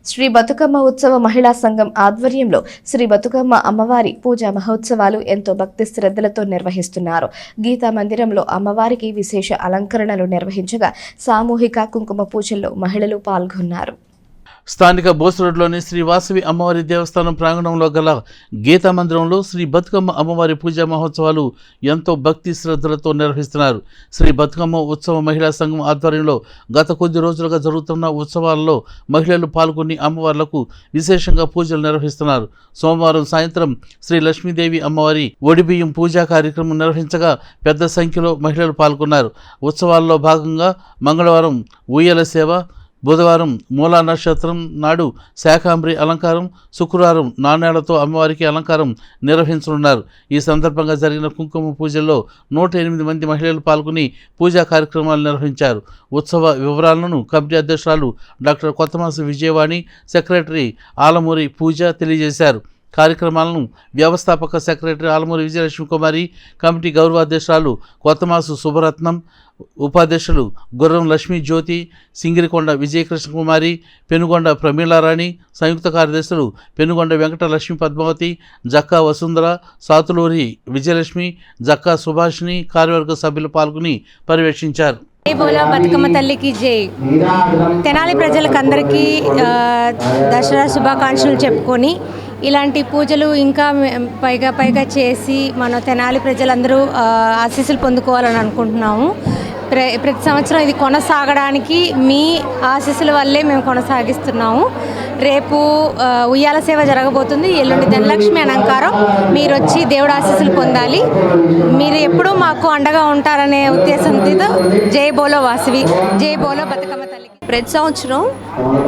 శ్రీ బతుకమ్మ ఉత్సవ మహిళా సంఘం ఆధ్వర్యంలో శ్రీ బతుకమ్మ అమ్మవారి పూజా మహోత్సవాలు ఎంతో భక్తి శ్రద్ధలతో నిర్వహిస్తున్నారు. గీతా మందిరంలో అమ్మవారికి విశేష అలంకరణలు నిర్వహించగా సామూహిక కుంకుమ పూజల్లో మహిళలు పాల్గొన్నారు. స్థానిక బోసురోడ్లోని శ్రీ వాసవి అమ్మవారి దేవస్థానం ప్రాంగణంలో గల గీతా మందిరంలో శ్రీ బతుకమ్మ అమ్మవారి పూజా మహోత్సవాలు ఎంతో భక్తి శ్రద్ధలతో నిర్వహిస్తున్నారు. శ్రీ బతుకమ్మ ఉత్సవ మహిళా సంఘం ఆధ్వర్యంలో గత కొద్ది రోజులుగా జరుగుతున్న ఉత్సవాల్లో మహిళలు పాల్గొని అమ్మవార్లకు విశేషంగా పూజలు నిర్వహిస్తున్నారు. సోమవారం సాయంత్రం శ్రీ లక్ష్మీదేవి అమ్మవారి ఒడిబియ్యం పూజా కార్యక్రమం నిర్వహించగా పెద్ద సంఖ్యలో మహిళలు పాల్గొన్నారు. ఉత్సవాల్లో భాగంగా మంగళవారం ఊయల సేవ, బుధవారం మూలా నక్షత్రం నాడు శాకాంబరి అలంకారం, శుక్రవారం నాణేలతో అమ్మవారికి అలంకారం నిర్వహించనున్నారు. ఈ సందర్భంగా జరిగిన కుంకుమ పూజల్లో 108 మంది మహిళలు పాల్గొని పూజా కార్యక్రమాలు నిర్వహించారు. ఉత్సవ వివరాలను కమిటీ అధ్యక్షురాలు డాక్టర్ కొత్తమాసు విజయవాణి, సెక్రటరీ ఆలమూరి పూజ తెలియజేశారు. కార్యక్రమాలను వ్యవస్థాపక సెక్రటరీ ఆలమూరి విజయలక్ష్మి కుమారి, కమిటీ గౌరవాధ్యక్షురాలు కొత్తమాసు శుభరత్నం, ఉపాధ్యక్షులు గుర్రం లక్ష్మీ జ్యోతి, సింగిరికొండ విజయకృష్ణ కుమారి, పెనుగొండ ప్రమీలారాణి, సంయుక్త కార్యదర్శులు పెనుగొండ వెంకట లక్ష్మీ పద్మావతి, జక్కా వసుంధర, సాతులూరి విజయలక్ష్మి, జక్కా సుభాషిణి కార్యవర్గ సభ్యులు పాల్గొని పర్యవేక్షించారు. జై బోలో బతుకమ్మ తల్లికి జై. తెనాలి ప్రజలకందరికీ దసరా శుభాకాంక్షలు చెప్పుకొని ఇలాంటి పూజలు ఇంకా పైగా చేసి మన తెనాలి ప్రజలందరూ ఆశీస్సులు పొందుకోవాలని అనుకుంటున్నాము. ప్రతి సంవత్సరం ఇది కొనసాగడానికి మీ ఆశీస్సుల వల్లే మేము కొనసాగిస్తున్నాము. రేపు ఉయ్యాల సేవ జరగబోతుంది. ఎల్లుండి ధనలక్ష్మి అలంకారం. మీరు వచ్చి దేవుడు ఆశీస్సులు పొందాలి. మీరు ఎప్పుడూ మాకు అండగా ఉంటారనే ఉద్దేశంతో జై బోలో వాసవి, జై బోలో బతుకమ్మ తల్లి. ప్రతి సంవత్సరం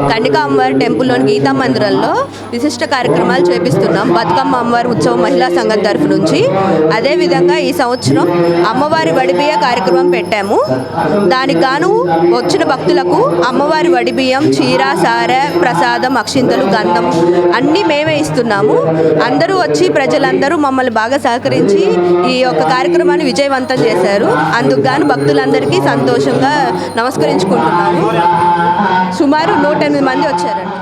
కన్నికా అమ్మవారి టెంపుల్లోని గీతా మందిరంలో విశిష్ట కార్యక్రమాలు చేపిస్తున్నాం బతుకమ్మ అమ్మవారి ఉత్సవం మహిళా సంఘం తరఫు నుంచి. అదేవిధంగా ఈ సంవత్సరం అమ్మవారి వడిబియ్య కార్యక్రమం పెట్టాము. దానికి గాను వచ్చిన భక్తులకు అమ్మవారి వడిబియ్యం, చీర, సారె, ప్రసాదం, అక్షింతలు, గంధం అన్నీ మేమే ఇస్తున్నాము. అందరూ వచ్చి ప్రజలందరూ మమ్మల్ని బాగా సహకరించి ఈ యొక్క కార్యక్రమాన్ని విజయవంతం చేశారు. అందుకు గాను భక్తులందరికీ సంతోషంగా నమస్కరించుకుంటున్నాము. సుమారు 108 మంది వచ్చారండి.